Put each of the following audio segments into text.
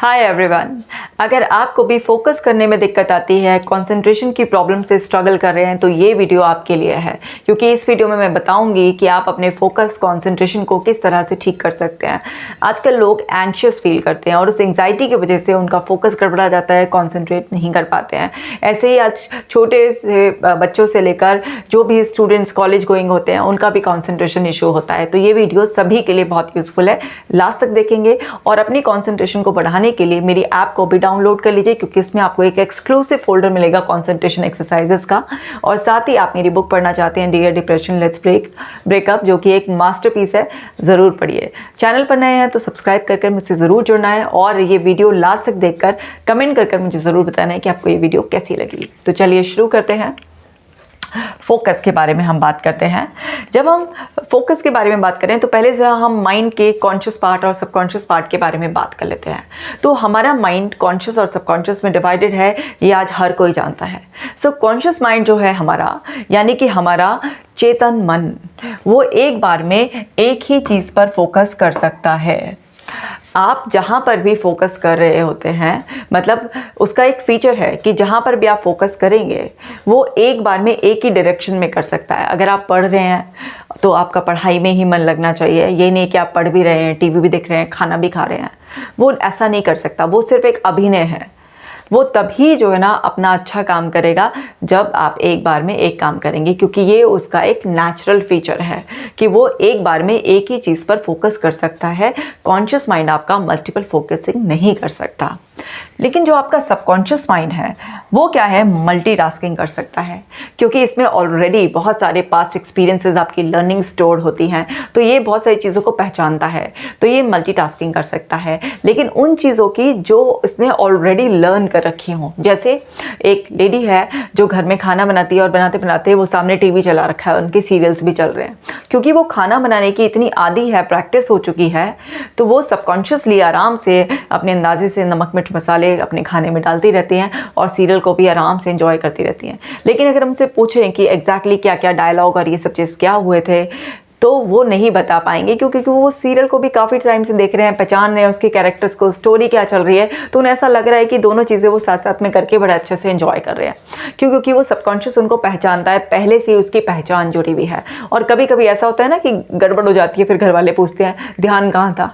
Hi everyone. अगर आपको भी फोकस करने में दिक्कत आती है, कंसंट्रेशन की प्रॉब्लम से स्ट्रगल कर रहे हैं तो ये वीडियो आपके लिए है, क्योंकि इस वीडियो में मैं बताऊंगी कि आप अपने फोकस कंसंट्रेशन को किस तरह से ठीक कर सकते हैं। आजकल लोग एंग्शियस फील करते हैं और उस एंग्जाइटी की वजह से उनका फोकस गड़बड़ा जाता है, कॉन्सेंट्रेट नहीं कर पाते हैं। ऐसे ही आज छोटे से बच्चों से लेकर जो भी स्टूडेंट्स कॉलेज गोइंग होते हैं उनका भी कॉन्सेंट्रेशन इशू होता है। तो ये वीडियो सभी के लिए बहुत यूज़फुल है, लास्ट तक देखेंगे और अपनी कॉन्सेंट्रेशन को बढ़ाने के लिए मेरी ऐप को भी डाउनलोड कर लीजिए, क्योंकि इसमें आपको एक एक्सक्लूसिव फोल्डर मिलेगा कंसंट्रेशन एक्सरसाइजेस का। और साथ ही आप मेरी बुक पढ़ना चाहते हैं डियर डिप्रेशन लेट्स ब्रेकअप, जो कि एक मास्टरपीस है, ज़रूर पढ़िए। चैनल पर नए हैं तो सब्सक्राइब करके मुझसे ज़रूर जुड़ना है और ये वीडियो लास्ट तक देखकर कमेंट कर मुझे ज़रूर बताना है कि आपको ये वीडियो कैसी लगी। तो चलिए शुरू करते हैं। फोकस के बारे में हम बात करते हैं। जब हम फोकस के बारे में बात करें तो पहले ज़रा हम माइंड के कॉन्शियस पार्ट और सबकॉन्शियस पार्ट के बारे में बात कर लेते हैं। तो हमारा माइंड कॉन्शियस और सबकॉन्शियस में डिवाइडेड है, ये आज हर कोई जानता है। सो कॉन्शियस माइंड जो है हमारा, यानी कि हमारा चेतन मन, वो एक बार में एक ही चीज़ पर फोकस कर सकता है। आप जहाँ पर भी फोकस कर रहे होते हैं, मतलब उसका एक फीचर है कि जहाँ पर भी आप फोकस करेंगे वो एक बार में एक ही डायरेक्शन में कर सकता है। अगर आप पढ़ रहे हैं तो आपका पढ़ाई में ही मन लगना चाहिए, ये नहीं कि आप पढ़ भी रहे हैं, टीवी भी देख रहे हैं, खाना भी खा रहे हैं। वो ऐसा नहीं कर सकता, वो सिर्फ एक अभिनय है। वो तभी जो है ना अपना अच्छा काम करेगा जब आप एक बार में एक काम करेंगे, क्योंकि ये उसका एक नेचुरल फीचर है कि वो एक बार में एक ही चीज़ पर फोकस कर सकता है। कॉन्शियस माइंड आपका मल्टीपल फोकसिंग नहीं कर सकता। लेकिन जो आपका सबकॉन्शियस माइंड है वो क्या है, मल्टीटास्किंग कर सकता है, क्योंकि इसमें ऑलरेडी बहुत सारे पास्ट एक्सपीरियंसेस, आपकी लर्निंग स्टोर होती हैं, तो ये बहुत सारी चीज़ों को पहचानता है, तो ये मल्टीटास्किंग कर सकता है। लेकिन उन चीज़ों की जो इसने ऑलरेडी लर्न कर रखी हों, जैसे एक लेडी है जो घर में खाना बनाती है और बनाते बनाते वो सामने टीवी चला रखा है, उनके सीरियल्स भी चल रहे हैं, क्योंकि वो खाना बनाने की इतनी आदी है, प्रैक्टिस हो चुकी है, तो वो सबकॉन्शियसली आराम से अपने अंदाजे से नमक मिर्च मसाले अपने खाने में डालती रहती हैं और सीरियल को भी आराम से एंजॉय करती रहती हैं। लेकिन अगर हमसे पूछें कि एग्जैक्टली क्या क्या डायलॉग और ये सब चीज़ क्या हुए थे, तो वो नहीं बता पाएंगे, क्योंकि वो सीरियल को भी काफ़ी टाइम से देख रहे हैं, पहचान रहे हैं उसके कैरेक्टर्स को, स्टोरी क्या चल रही है, तो उन्हें ऐसा लग रहा है कि दोनों चीज़ें वो साथ साथ में करके बड़े अच्छे से एंजॉय कर रहे हैं, क्योंकि वो सबकॉन्शियस उनको पहचानता है, पहले से उसकी पहचान जुड़ी हुई है। और कभी कभी ऐसा होता है ना कि गड़बड़ हो जाती है, फिर घर वाले पूछते हैं ध्यान कहाँ था।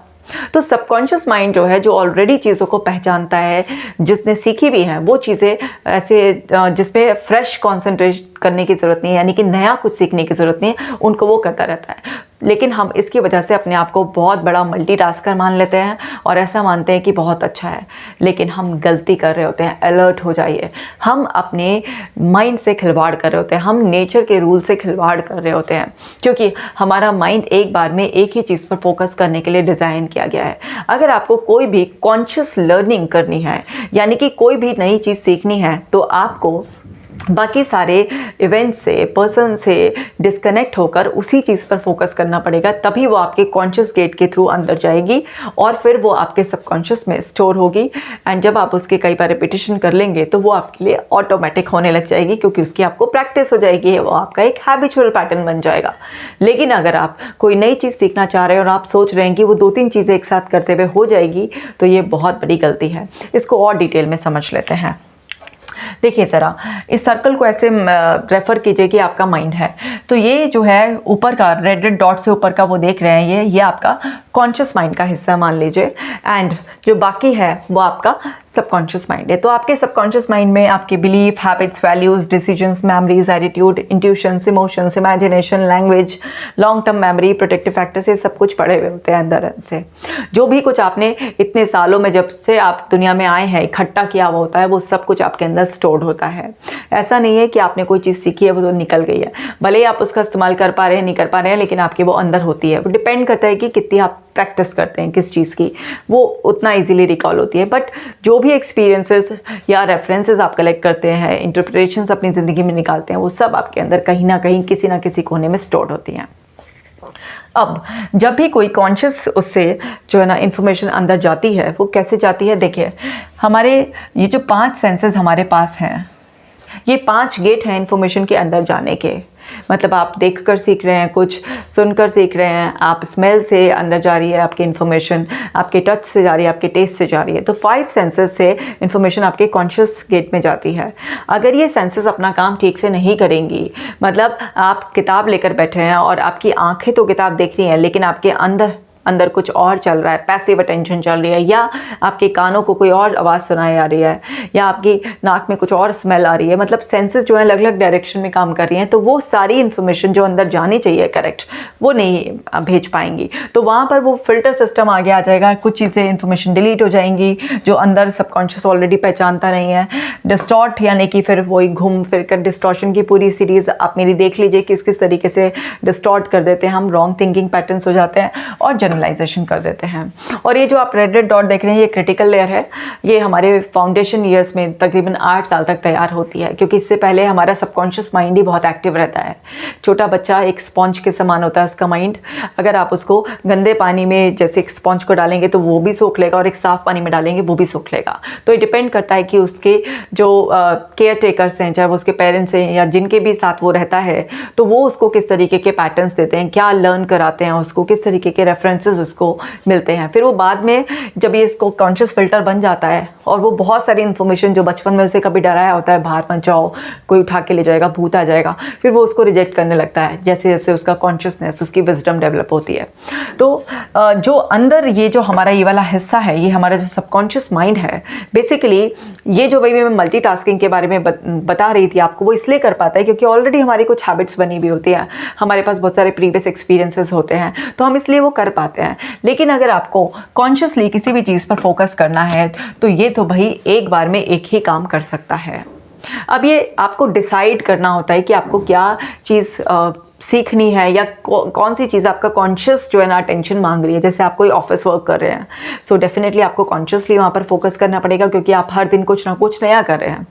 तो सबकॉन्शियस माइंड जो है, जो ऑलरेडी चीज़ों को पहचानता है, जिसने सीखी भी हैं वो चीज़ें, ऐसे जिसमें फ्रेश कॉन्सेंट्रेट करने की ज़रूरत नहीं है, यानी कि नया कुछ सीखने की ज़रूरत नहीं है, उनको वो करता रहता है। लेकिन हम इसकी वजह से अपने आप को बहुत बड़ा मल्टीटास्कर मान लेते हैं और ऐसा मानते हैं कि बहुत अच्छा है, लेकिन हम गलती कर रहे होते हैं। अलर्ट हो जाइए, हम अपने माइंड से खिलवाड़ कर रहे होते हैं, हम नेचर के रूल से खिलवाड़ कर रहे होते हैं, क्योंकि हमारा माइंड एक बार में एक ही चीज़ पर फोकस करने के लिए डिज़ाइन किया गया है। अगर आपको कोई भी कॉन्शियस लर्निंग करनी है, यानी कि कोई भी नई चीज़ सीखनी है, तो आपको बाकी सारे इवेंट से, पर्सन से डिस्कनेक्ट होकर उसी चीज़ पर फोकस करना पड़ेगा, तभी वो आपके कॉन्शियस गेट के थ्रू अंदर जाएगी और फिर वो आपके सबकॉन्शियस में स्टोर होगी। एंड जब आप उसके कई बार रिपीटिशन कर लेंगे तो वो आपके लिए ऑटोमेटिक होने लग जाएगी, क्योंकि उसकी आपको प्रैक्टिस हो जाएगी, वो आपका एक हैबिचुअल पैटर्न बन जाएगा। लेकिन अगर आप कोई नई चीज़ सीखना चाह रहे हैं और आप सोच रहे हैं कि वो 2-3 चीज़ें एक साथ करते हुए हो जाएगी, तो ये बहुत बड़ी गलती है। इसको और डिटेल में समझ लेते हैं। देखिए ज़रा, इस सर्कल को ऐसे रेफ़र कीजिए कि आपका माइंड है, तो ये जो है ऊपर का रेड रेड डॉट से ऊपर का वो देख रहे हैं, ये आपका कॉन्शियस माइंड का हिस्सा मान लीजिए, एंड जो बाकी है वो आपका सबकॉन्शियस माइंड है। तो आपके सबकॉन्शियस माइंड में आपके belief, habits, values, decisions, memories, attitude, intuitions, emotions, imagination, language, long term memory, protective factors, ये सब कुछ पड़े हुए होते हैं अंदर से। जो भी कुछ आपने इतने सालों में, जब से आप दुनिया में आए हैं, इकट्ठा किया हुआ होता है, वो सब कुछ आपके अंदर स्टोर्ड होता है। ऐसा नहीं है कि आपने कोई चीज़ सीखी है वो तो निकल गई है, भले ही आप उसका इस्तेमाल कर पा रहे हैं, नहीं कर पा रहे हैं, लेकिन आपके वो अंदर होती है। वो डिपेंड करता है कि कितनी आप प्रैक्टिस करते हैं किस चीज़ की, वो उतना इजीली रिकॉल होती है। बट जो भी एक्सपीरियंसेस या रेफरेंसेस आप कलेक्ट करते हैं, इंटरप्रिटेशंस अपनी ज़िंदगी में निकालते हैं, वो सब आपके अंदर कहीं ना कहीं किसी ना किसी कोने में स्टोर्ड होती हैं। अब जब भी कोई कॉन्शियस उससे जो है ना इन्फॉर्मेशन अंदर जाती है, वो कैसे जाती है, देखिए हमारे ये जो 5 सेंसेस हमारे पास हैं, ये 5 गेट हैं इन्फॉर्मेशन के अंदर जाने के। मतलब आप देखकर सीख रहे हैं, कुछ सुनकर सीख रहे हैं, आप स्मेल से अंदर जा रही है आपकी इन्फॉर्मेशन, आपके टच से जा रही है, आपके टेस्ट से जा रही है। तो 5 सेंसेस से इन्फॉर्मेशन आपके कॉन्शियस गेट में जाती है। अगर ये सेंसेस अपना काम ठीक से नहीं करेंगी, मतलब आप किताब लेकर बैठे हैं और आपकी आंखें तो किताब देख रही हैं लेकिन आपके अंदर कुछ और चल रहा है, पैसिव अटेंशन चल रही है, या आपके कानों को कोई और आवाज़ सुनाई आ रही है, या आपकी नाक में कुछ और स्मेल आ रही है, मतलब सेंसेस जो है अलग अलग डायरेक्शन में काम कर रही हैं, तो वो सारी इन्फॉर्मेशन जो अंदर जानी चाहिए करेक्ट वो नहीं भेज पाएंगी। तो वहाँ पर वो फिल्टर सिस्टम आगे आ जाएगा, कुछ चीज़ें इन्फॉर्मेशन डिलीट हो जाएंगी जो अंदर सबकॉन्शियस ऑलरेडी पहचानता नहीं है। डिस्टॉर्ट यानी कि फिर वही घूम फिर कर डिस्टॉर्शन की पूरी सीरीज़ आप मेरी देख लीजिए किस किस तरीके से डिस्टॉर्ट कर देते हैं हम, रॉन्ग थिंकिंग पैटर्न्स हो जाते हैं और जनरलाइजेशन कर देते हैं। और ये जो आप रेड डॉट देख रहे हैं ये क्रिटिकल लेयर है, ये हमारे फाउंडेशन ईयर्स में तकरीबन 8 साल तक तैयार होती है, क्योंकि इससे पहले हमारा सबकॉन्शियस माइंड ही बहुत एक्टिव रहता है। छोटा बच्चा एक स्पॉन्ज के समान होता है उसका माइंड, अगर आप उसको गंदे पानी में जैसे एक स्पॉन्ज को डालेंगे तो वो भी सोख लेगा और एक साफ़ पानी में डालेंगे वो भी सोख लेगा। तो ये डिपेंड करता है कि उसके जो केयर टेकर्स हैं, चाहे वो उसके पेरेंट्स हैं या जिनके भी साथ वो रहता है, तो वो उसको किस तरीके के पैटर्न्स देते हैं, क्या लर्न कराते हैं उसको, किस तरीके के रेफरेंसेस उसको मिलते हैं। फिर वो बाद में जब ये इसको कॉन्शियस फिल्टर बन जाता है और वो बहुत सारी इन्फॉर्मेशन जो बचपन में उसे कभी डराया होता है, बाहर मत जाओ कोई उठा के ले जाएगा, भूत आ जाएगा, फिर वो उसको रिजेक्ट करने लगता है जैसे जैसे उसका कॉन्शियसनेस, उसकी विजडम डेवलप होती है। तो जो अंदर ये जो हमारा ये वाला हिस्सा है, ये हमारा जो सबकॉन्शियस माइंड है, बेसिकली ये जो भाई मैं मल्टीटास्किंग के बारे में बता रही थी आपको, वो इसलिए कर पाता है क्योंकि ऑलरेडी हमारी कुछ हैबिट्स बनी हुई होती है, हमारे पास बहुत सारे प्रीवियस एक्सपीरियंसेस होते हैं, तो हम इसलिए वो कर पाते हैं। लेकिन अगर आपको कॉन्शियसली किसी भी चीज़ पर फोकस करना है तो ये तो भाई एक बार में एक ही काम कर सकता है। अब ये आपको डिसाइड करना होता है कि आपको क्या चीज़ सीखनी है या कौन सी चीज़ आपका कॉन्शियस जो है ना अटेंशन मांग रही है। जैसे आप कोई ऑफिस वर्क कर रहे हैं, सो डेफिनेटली आपको कॉन्शियसली वहाँ पर फोकस करना पड़ेगा क्योंकि आप हर दिन कुछ ना कुछ नया कर रहे हैं,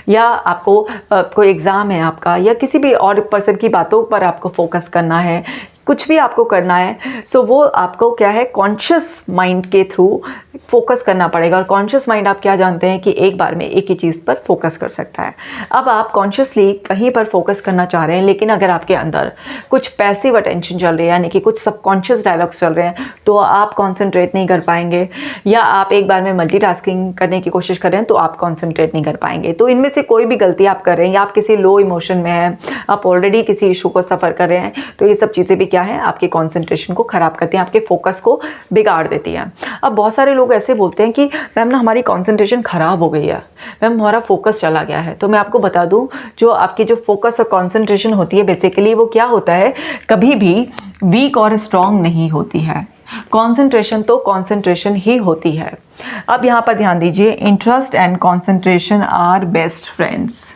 या आपको कोई एग्ज़ाम है आपका, या किसी भी और पर्सन की बातों पर आपको फोकस करना है, कुछ भी आपको करना है, सो वो आपको क्या है कॉन्शियस माइंड के थ्रू फोकस करना पड़ेगा। और कॉन्शियस माइंड आप क्या जानते हैं कि एक बार में एक ही चीज़ पर फोकस कर सकता है। अब आप कॉन्शियसली कहीं पर फोकस करना चाह रहे हैं, लेकिन अगर आपके अंदर कुछ पैसिव अटेंशन चल रही है, यानी कि कुछ सबकॉन्शियस डायलॉग्स चल रहे हैं, तो आप कॉन्सेंट्रेट नहीं कर पाएंगे। या आप एक बार में मल्टीटास्किंग करने की कोशिश कर रहे हैं तो आप कॉन्सेंट्रेट नहीं कर पाएंगे। तो इनमें से कोई भी गलती आप कर रहे हैं, या आप किसी लो इमोशन में हैं, आप ऑलरेडी किसी इशू को सफ़र कर रहे हैं, तो ये सब चीज़ें भी क्या है आपके कंसंट्रेशन को ख़राब करती हैं, आपके फोकस को बिगाड़ देती हैं। अब बहुत सारे लोग ऐसे बोलते हैं कि मैम ना हमारी कंसंट्रेशन ख़राब हो गई है, मैम हमारा फोकस चला गया है। तो मैं आपको बता दूं, जो आपकी जो फोकस और कंसंट्रेशन होती है बेसिकली वो क्या होता है, कभी भी वीक और स्ट्रॉन्ग नहीं होती है। कंसंट्रेशन तो कंसंट्रेशन ही होती है। अब यहाँ पर ध्यान दीजिए, interest and concentration are best friends.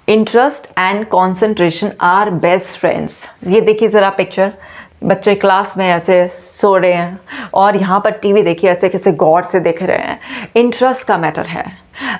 Interest and concentration are best friends. ये देखिए ज़रा पिक्चर, बच्चे क्लास में ऐसे सो रहे हैं और यहाँ पर टीवी देखिए ऐसे कैसे गौर से देख रहे हैं। इंटरेस्ट का मैटर है।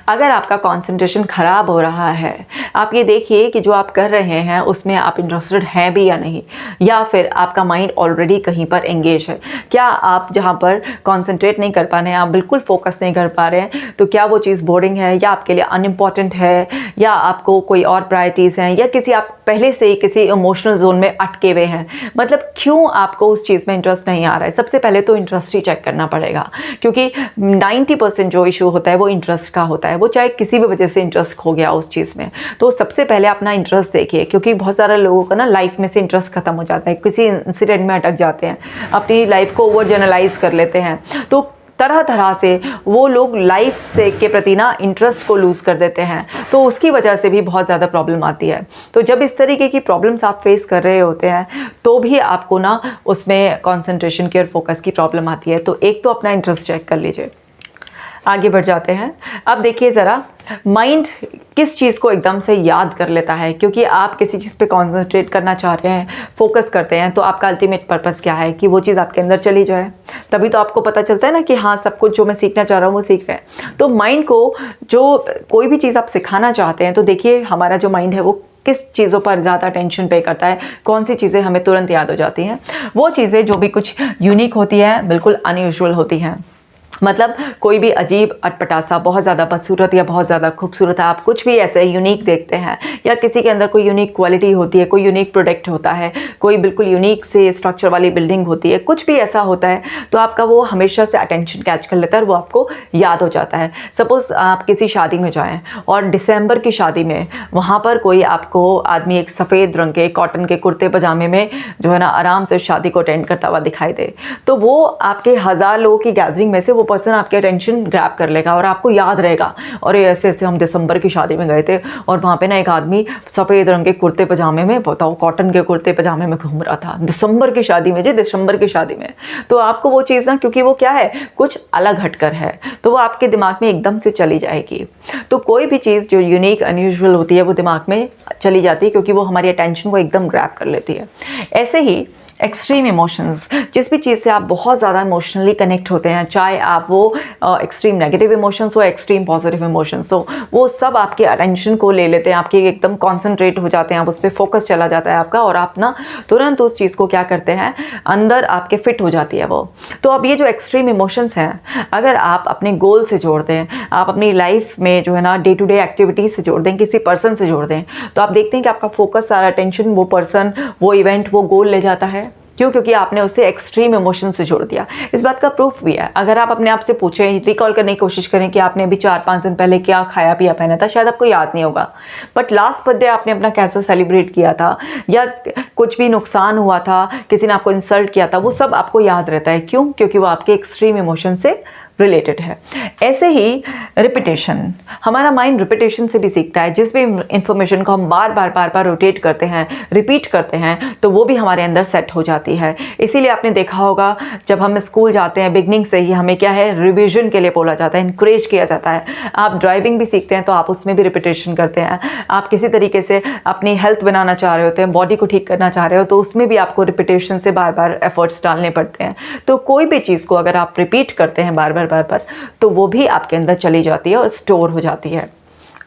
अगर आपका कंसंट्रेशन ख़राब हो रहा है, आप ये देखिए कि जो आप कर रहे हैं उसमें आप इंटरेस्टेड हैं भी या नहीं, या फिर आपका माइंड ऑलरेडी कहीं पर एंगेज है। क्या आप जहाँ पर कंसंट्रेट नहीं कर पा रहे हैं, आप बिल्कुल फोकस नहीं कर पा रहे हैं, तो क्या वो चीज़ बोरिंग है, या आपके लिए अनइम्पॉर्टेंट है, या आपको कोई और प्रायोरिटीज़ हैं, या किसी आप पहले से ही किसी इमोशनल जोन में अटके हुए हैं। मतलब क्यों आपको उस चीज़ में इंटरेस्ट नहीं आ रहा है। सबसे पहले तो इंटरेस्ट ही चेक करना पड़ेगा, क्योंकि 90% जो इशू होता है वो इंटरेस्ट का होता है। वो चाहे किसी भी वजह से इंटरेस्ट खो गया उस चीज़ में, तो सबसे पहले अपना इंटरेस्ट देखिए, क्योंकि बहुत सारे लोगों का ना लाइफ में से इंटरेस्ट खत्म हो जाता है, किसी इंसिडेंट में अटक जाते हैं, अपनी लाइफ को ओवर जनरलाइज कर लेते हैं, तो तरह तरह से वो लोग लाइफ से के प्रति ना इंटरेस्ट को लूज़ कर देते हैं, तो उसकी वजह से भी बहुत ज़्यादा प्रॉब्लम आती है। तो जब इस तरीके की प्रॉब्लम्स आप फेस कर रहे होते हैं तो भी आपको ना उसमें कंसंट्रेशन की और फोकस की प्रॉब्लम आती है। तो एक तो अपना इंटरेस्ट चेक कर लीजिए। आगे बढ़ जाते हैं। अब देखिए ज़रा, माइंड किस चीज़ को एकदम से याद कर लेता है, क्योंकि आप किसी चीज़ पे कंसंट्रेट करना चाह रहे हैं, फोकस करते हैं, तो आपका अल्टीमेट पर्पस क्या है कि वो चीज़ आपके अंदर चली जाए। तभी तो आपको पता चलता है ना कि हाँ, सब कुछ जो मैं सीखना चाह रहा हूँ वो सीख रहे हैं। तो माइंड को जो कोई भी चीज़ आप सिखाना चाहते हैं, तो देखिए हमारा जो माइंड है वो किस चीज़ों पर ज़्यादा अटेंशन पे करता है, कौन सी चीज़ें हमें तुरंत याद हो जाती हैं। वो चीज़ें जो भी कुछ यूनिक होती हैं, बिल्कुल अनयूजुअल होती हैं। मतलब कोई भी अजीब अटपटासा, बहुत ज़्यादा बदसूरत या बहुत ज़्यादा खूबसूरत, आप कुछ भी ऐसे यूनिक देखते हैं या किसी के अंदर कोई यूनिक क्वालिटी होती है, कोई यूनिक प्रोडक्ट होता है, कोई बिल्कुल यूनिक से स्ट्रक्चर वाली बिल्डिंग होती है, कुछ भी ऐसा होता है तो आपका वो हमेशा से अटेंशन कैच कर लेता है और वो आपको याद हो जाता है। सपोज़ आप किसी शादी में जाएँ और दिसंबर की शादी में वहाँ पर कोई आपको आदमी एक सफ़ेद रंग के कॉटन के कुर्ते पजामे में जो है ना आराम से शादी को अटेंड करता हुआ दिखाई दे, तो वो आपके 1000 लोगों की गैदरिंग में से वो पर्सन आपके अटेंशन ग्रैब कर लेगा और आपको याद रहेगा, और ऐसे ऐसे हम दिसंबर की शादी में गए थे और वहाँ पे ना एक आदमी सफ़ेद रंग के कुर्ते पजामे में, बताओ कॉटन के कुर्ते पजामे में घूम रहा था दिसंबर की शादी में जी, दिसंबर की शादी में। तो आपको वो चीज़ ना, क्योंकि वो क्या है, कुछ अलग हटकर है, तो वो आपके दिमाग में एकदम से चली जाएगी। तो कोई भी चीज़ जो यूनिक अनयूजुअल होती है वो दिमाग में चली जाती है, क्योंकि वो हमारी अटेंशन को एकदम ग्रैब कर लेती है। ऐसे ही एक्सट्रीम इमोशंस, जिस भी चीज़ से आप बहुत ज़्यादा इमोशनली कनेक्ट होते हैं, चाहे आप वो एक्सट्रीम नेगेटिव इमोशंस हो, एक्सट्रीम पॉजिटिव इमोशंस हो, वो सब आपके अटेंशन को ले लेते हैं, आपके एकदम कॉन्सेंट्रेट हो जाते हैं, आप उस पर फोकस चला जाता है आपका, और आप ना तुरंत उस चीज़ को क्या करते हैं, अंदर आपके फिट हो जाती है वो। तो अब ये जो एक्सट्रीम इमोशंस हैं, अगर आप अपने गोल से जोड़ दें, आप अपनी लाइफ में जो है ना डे टू डे एक्टिविटीज़ से जोड़ दें, किसी पर्सन से जोड़ दें, तो आप देखते हैं कि आपका फोकस, सारा अटेंशन वो पर्सन, वो इवेंट, वो गोल ले जाता है। क्यों? क्योंकि आपने उसे एक्सट्रीम इमोशन से जोड़ दिया। इस बात का प्रूफ भी है, अगर आप अपने आप से पूछें, रिकॉल करने की कोशिश करें कि आपने अभी 4-5 दिन पहले क्या खाया पिया पहना था, शायद आपको याद नहीं होगा, बट लास्ट बर्थडे आपने अपना कैसा सेलिब्रेट किया था, या कुछ भी नुकसान हुआ था, किसी ने आपको इंसल्ट किया था, वो सब आपको याद रहता है। क्यों? क्योंकि वो आपके एक्सट्रीम इमोशन से रिलेटेड है। ऐसे ही रिपीटेशन, हमारा माइंड रिपीटेशन से भी सीखता है। जिस भी इंफॉर्मेशन को हम बार बार रोटेट करते हैं, रिपीट करते हैं, तो वो भी हमारे अंदर सेट हो जाती है। इसीलिए आपने देखा होगा जब हम स्कूल जाते हैं, बिगनिंग से ही हमें क्या है, रिविजन के लिए बोला जाता है, इंकरेज किया जाता है। आप ड्राइविंग भी सीखते हैं तो आप उसमें भी रिपीटेशन करते हैं। आप किसी तरीके से अपनी हेल्थ बनाना चाह रहे होते हैं, बॉडी को ठीक करना चाह रहे हो, तो उसमें भी आपको रिपीटेशन से बार बार एफर्ट्स डालने पड़ते हैं। तो कोई भी चीज़ को अगर आप रिपीट करते हैं बार बार तो वो भी आपके अंदर चली जाती है और स्टोर हो जाती है।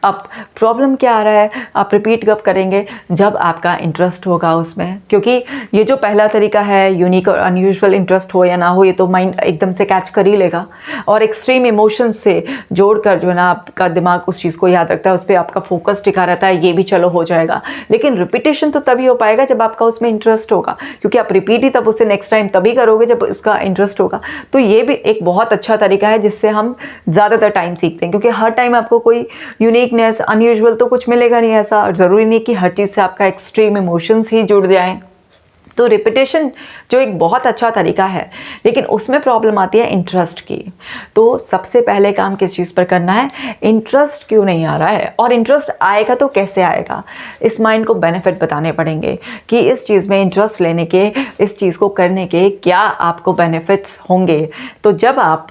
अब प्रॉब्लम क्या आ रहा है, आप रिपीट कब करेंगे, जब आपका इंटरेस्ट होगा उसमें, क्योंकि ये जो पहला तरीका है, यूनिक और अनयूजुअल, इंटरेस्ट हो या ना हो, ये तो माइंड एकदम से कैच कर ही लेगा, और एक्सट्रीम इमोशंस से जोड़कर जो है ना आपका दिमाग उस चीज़ को याद रखता है, उस पर आपका फोकस टिका रहता है, ये भी चलो हो जाएगा। लेकिन रिपीटेशन तो तभी हो पाएगा जब आपका उसमें इंटरेस्ट होगा, क्योंकि आप रिपीट ही तब उसे नेक्स्ट टाइम तभी करोगे जब इसका इंटरेस्ट होगा। तो ये भी एक बहुत अच्छा तरीका है जिससे हम ज़्यादातर टाइम सीखते हैं, क्योंकि हर टाइम आपको कोई यूनिक अनयूजुअल तो कुछ मिलेगा नहीं ऐसा, और ज़रूरी नहीं कि हर चीज़ से आपका एक्सट्रीम इमोशंस ही जुड़ जाएं। तो रिपीटेशन जो एक बहुत अच्छा तरीका है, लेकिन उसमें प्रॉब्लम आती है इंटरेस्ट की। तो सबसे पहले काम किस चीज़ पर करना है, इंटरेस्ट क्यों नहीं आ रहा है, और इंटरेस्ट आएगा तो कैसे आएगा, इस माइंड को बेनिफिट बताने पड़ेंगे कि इस चीज़ में इंटरेस्ट लेने के, इस चीज़ को करने के क्या आपको बेनिफिट्स होंगे। तो जब आप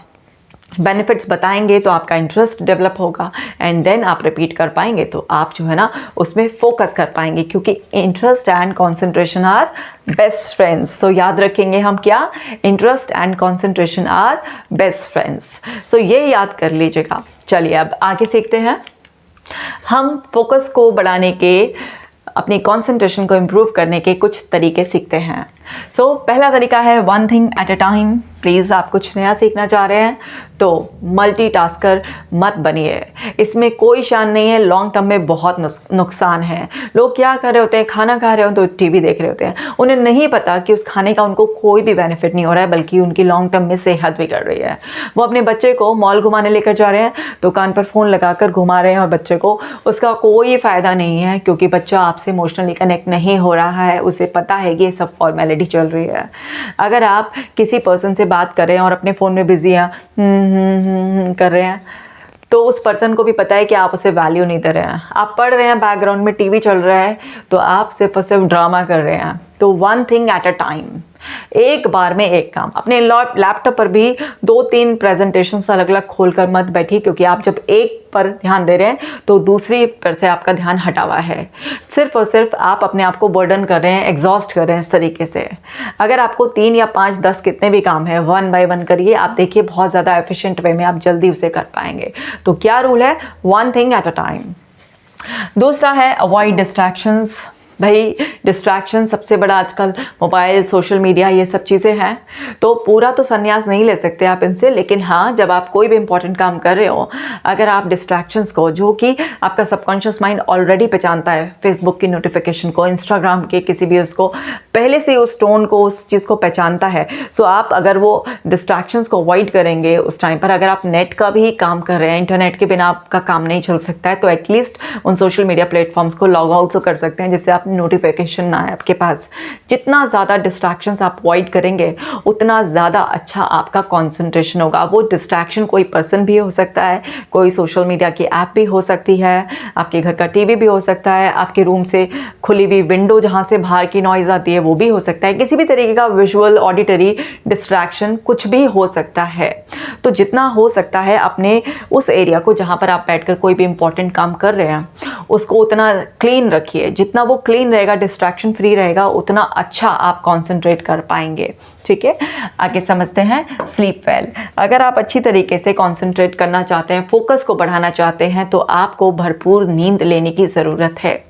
बेनिफिट्स बताएंगे तो आपका इंटरेस्ट डेवलप होगा, एंड देन आप रिपीट कर पाएंगे, तो आप जो है ना उसमें फोकस कर पाएंगे, क्योंकि interest and concentration are best friends. तो याद रखेंगे हम क्या, interest and concentration are best friends. So ये याद कर लीजिएगा। चलिए अब आगे सीखते हैं। हम फोकस को बढ़ाने के, अपनी कंसंट्रेशन को इम्प्रूव करने के कुछ तरीके सीखते हैं। सो पहला तरीका है one thing at a time. Please आप कुछ नया सीखना चाह रहे हैं तो मल्टीटास्कर मत बनिए, इसमें कोई शान नहीं है, लॉन्ग टर्म में बहुत नुकसान है। लोग क्या कर रहे होते हैं, खाना खा रहे हो तो टीवी देख रहे होते हैं, उन्हें नहीं पता कि उस खाने का उनको कोई भी बेनिफिट नहीं हो रहा है, बल्कि उनकी लॉन्ग टर्म में सेहत बिगड़ रही है। वो अपने बच्चे को मॉल घुमाने लेकर जा रहे हैं तो कान पर फ़ोन लगाकर घुमा रहे हैं, और बच्चे को उसका कोई फ़ायदा नहीं है, क्योंकि बच्चा आपसे इमोशनली कनेक्ट नहीं हो रहा है, उसे पता है कि ये सब फॉर्मेलिटी चल रही है। अगर आप किसी पर्सन से बात कर रहे हैं और अपने फ़ोन में बिजी हैं, कर रहे हैं, तो उस पर्सन को भी पता है कि आप उसे वैल्यू नहीं दे रहे हैं। आप पढ़ रहे हैं, बैकग्राउंड में टीवी चल रहा है, तो आप सिर्फ और सिर्फ ड्रामा कर रहे हैं। तो one thing at a time, एक बार में एक काम। अपने लैपटॉप पर भी 2-3 प्रेजेंटेशंस अलग अलग खोलकर मत बैठिए, क्योंकि आप जब एक पर ध्यान दे रहे हैं तो दूसरी पर से आपका ध्यान हटा हुआ है। सिर्फ और सिर्फ आप अपने आप को बर्डन कर रहे हैं, एग्जॉस्ट कर रहे हैं इस तरीके से। अगर आपको 3 या 5, 10 कितने भी काम है, 1 बाय 1 करिए। आप देखिए बहुत ज़्यादा एफिशिएंट वे में आप जल्दी उसे कर पाएंगे। तो क्या रूल है, one thing at a time. दूसरा है अवॉइड डिस्ट्रैक्शंस। भाई डिस्ट्रैक्शन सबसे बड़ा आजकल मोबाइल, सोशल मीडिया, ये सब चीज़ें हैं। तो पूरा तो संन्यास नहीं ले सकते आप इनसे, लेकिन हाँ, जब आप कोई भी इंपॉर्टेंट काम कर रहे हो, अगर आप डिस्ट्रैक्शंस को, जो कि आपका सबकॉन्शियस माइंड ऑलरेडी पहचानता है, फेसबुक की नोटिफिकेशन को, इंस्टाग्राम के किसी भी उसको, पहले से उस टोन को, उस चीज़ को पहचानता है। सो आप अगर वो डिस्ट्रैक्शंस को अवॉइड करेंगे उस टाइम पर, अगर आप नेट का भी काम कर रहे हैं, इंटरनेट के बिना आपका काम नहीं चल सकता है, तो एटलीस्ट उन सोशल मीडिया प्लेटफॉर्म्स को लॉग आउट तो कर सकते हैं, जिससे आप नोटिफिकेशन ना आए आपके पास। जितना ज़्यादा डिस्ट्रैक्शंस आप अवॉइड करेंगे, उतना ज़्यादा अच्छा आपका कंसंट्रेशन होगा। वो डिस्ट्रैक्शन कोई पर्सन भी हो सकता है, कोई सोशल मीडिया की ऐप भी हो सकती है, आपके घर का टीवी भी हो सकता है, आपके रूम से खुली हुई विंडो जहाँ से बाहर की नॉइज़ आती है वो भी हो सकता है, किसी भी तरीके का विजुअल, ऑडिटरी डिस्ट्रैक्शन कुछ भी हो सकता है। तो जितना हो सकता है अपने उस एरिया को जहाँ पर आप बैठकर कोई भी इंपॉर्टेंट काम कर रहे हैं, उसको उतना क्लीन रखिए। जितना वो क्लीन रहेगा, डिस्ट्रैक्शन फ्री रहेगा, उतना अच्छा आप कंसंट्रेट कर पाएंगे। ठीक है, आगे समझते हैं स्लीप वेल। अगर आप अच्छी तरीके से कंसंट्रेट करना चाहते हैं, फोकस को बढ़ाना चाहते हैं, तो आपको भरपूर नींद लेने की ज़रूरत है।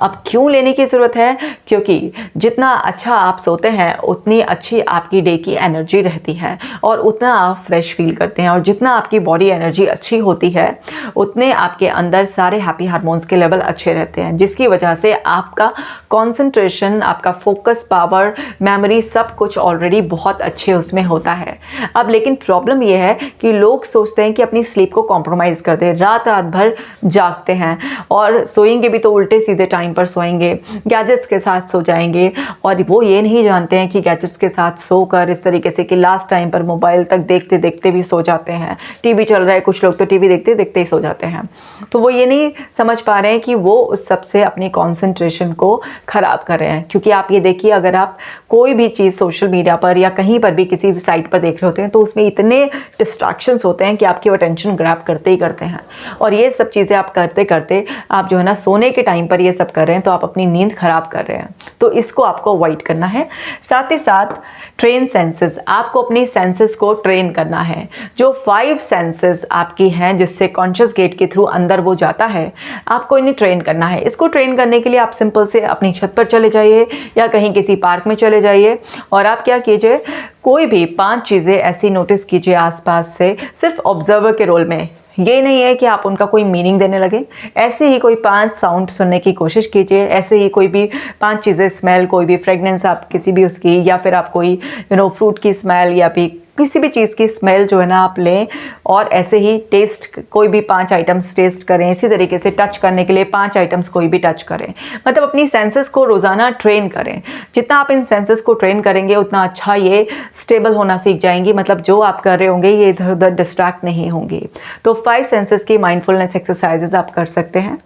अब क्यों लेने की ज़रूरत है? क्योंकि जितना अच्छा आप सोते हैं, उतनी अच्छी आपकी डे की एनर्जी रहती है और उतना आप फ्रेश फील करते हैं। और जितना आपकी बॉडी एनर्जी अच्छी होती है, उतने आपके अंदर सारे हैप्पी हार्मोन्स के लेवल अच्छे रहते हैं, जिसकी वजह से आपका कंसंट्रेशन, आपका फोकस पावर, मेमोरी, सब कुछ ऑलरेडी बहुत अच्छे उसमें होता है। अब लेकिन प्रॉब्लम यह है कि लोग सोचते हैं कि अपनी स्लीप को कॉम्प्रोमाइज़ कर दें, रात रात भर जागते हैं और सोएंगे भी तो उल्टे सीधे टाइम पर सोएंगे, गैजेट्स के साथ सो जाएंगे। और वो ये नहीं जानते हैं कि गैजेट्स के साथ सोकर इस तरीके से कि लास्ट टाइम पर मोबाइल तक देखते देखते भी सो जाते हैं। टीवी चल रहा है, कुछ लोग तो टीवी देखते देखते ही सो जाते हैं। तो वो ये नहीं समझ पा रहे हैं कि वो उस सबसे अपनी कॉन्सेंट्रेशन को ख़राब कर रहे हैं। क्योंकि आप ये देखिए, अगर आप कोई भी चीज़ सोशल मीडिया पर या कहीं पर भी किसी भी साइट पर देख रहे होते हैं, तो उसमें इतने डिस्ट्रैक्शंस होते हैं कि आपकी वो अटेंशन ग्रैब करते ही करते हैं। और ये सब चीज़ें आप करते करते आप जो है ना, सोने के टाइम पर ये सब कर रहे हैं, तो आप अपनी नींद खराब कर रहे हैं। तो इसको आपको अवॉइड करना है। साथ ही साथ ट्रेन सेंसेस, आपको अपनी सेंसेस को ट्रेन करना है। जो 5 सेंसेस आपकी हैं, जिससे कॉन्शियस गेट के थ्रू अंदर वो जाता है, आपको इन्हें ट्रेन करना है। इसको ट्रेन करने के लिए आप सिंपल से अपनी छत पर चले जाइए या कहीं किसी पार्क में चले जाइए और आप क्या कीजिए, कोई भी 5 चीज़ें ऐसी नोटिस कीजिए आसपास से, सिर्फ ऑब्जर्वर के रोल में। ये नहीं है कि आप उनका कोई मीनिंग देने लगे। ऐसे ही कोई 5 साउंड सुनने की कोशिश कीजिए, ऐसे ही कोई भी 5 चीज़ें, स्मेल, कोई भी फ्रेगनेंस आप किसी भी उसकी, या फिर आप कोई फ्रूट की स्मेल या भी किसी भी चीज़ की स्मेल जो है ना आप लें, और ऐसे ही टेस्ट, कोई भी 5 आइटम्स टेस्ट करें। इसी तरीके से टच करने के लिए 5 आइटम्स कोई भी टच करें। मतलब अपनी सेंसेस को रोज़ाना ट्रेन करें। जितना आप इन सेंसेस को ट्रेन करेंगे, उतना अच्छा ये स्टेबल होना सीख जाएंगी। मतलब जो आप कर रहे होंगे, ये इधर उधर डिस्ट्रैक्ट नहीं होंगी। तो 5 सेंसेस की माइंडफुलनेस एक्सरसाइजेज आप कर सकते हैं।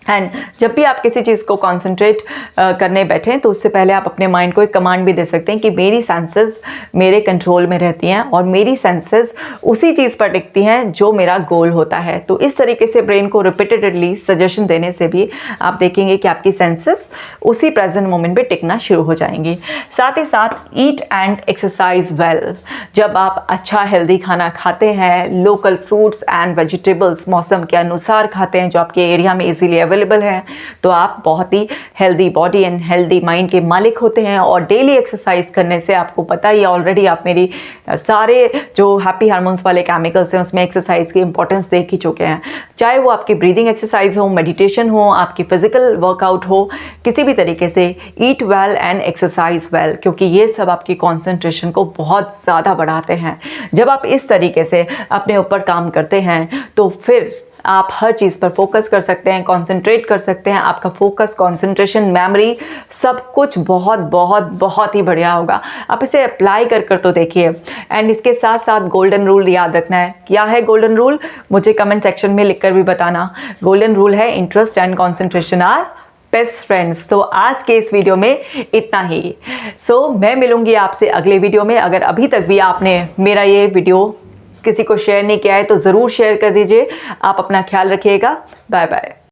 एंड जब भी आप किसी चीज़ को कॉन्सेंट्रेट करने बैठें, तो उससे पहले आप अपने माइंड को एक कमांड भी दे सकते हैं कि मेरी सेंसेस मेरे कंट्रोल में रहती हैं और मेरी सेंसेस उसी चीज़ पर टिकती हैं जो मेरा गोल होता है। तो इस तरीके से ब्रेन को रिपीटेडली सजेशन देने से भी आप देखेंगे कि आपकी सेंसेस उसी प्रेजेंट मोमेंट पे टिकना शुरू हो जाएंगी। साथ ही साथ ईट एंड एक्सरसाइज वेल। जब आप अच्छा हेल्दी खाना खाते हैं, लोकल फ्रूट्स एंड वेजिटेबल्स मौसम के अनुसार खाते हैं, जो आपके एरिया में इजीली अवेलेबल है, तो आप बहुत ही healthy body and healthy mind के मालिक होते हैं। और डेली एक्सरसाइज करने से आपको पता ही ऑलरेडी, आप मेरी सारे जो हैप्पी हार्मोन्स वाले केमिकल्स हैं उसमें एक्सरसाइज की इंपॉर्टेंस देख ही चुके हैं। चाहे वो आपकी ब्रीदिंग एक्सरसाइज हो, मेडिटेशन हो, आपकी फिजिकल वर्कआउट हो, किसी भी तरीके से ईट वेल एंड एक्सरसाइज वेल, क्योंकि ये सब आपकी कॉन्सेंट्रेशन को बहुत ज़्यादा बढ़ाते हैं। जब आप इस तरीके से अपने ऊपर काम करते हैं, तो फिर आप हर चीज़ पर फोकस कर सकते हैं, कंसंट्रेट कर सकते हैं। आपका फोकस, कंसंट्रेशन, मेमोरी, सब कुछ बहुत बहुत बहुत ही बढ़िया होगा। आप इसे अप्लाई कर कर तो देखिए। एंड इसके साथ साथ गोल्डन रूल याद रखना है। क्या है गोल्डन रूल? मुझे कमेंट सेक्शन में लिखकर भी बताना। गोल्डन रूल है, interest and concentration are best friends. तो आज के इस वीडियो में इतना ही। मैं मिलूंगी आपसे अगले वीडियो में। अगर अभी तक भी आपने मेरा ये वीडियो किसी को शेयर नहीं किया है, तो ज़रूर शेयर कर दीजिए। आप अपना ख्याल रखिएगा। Bye bye.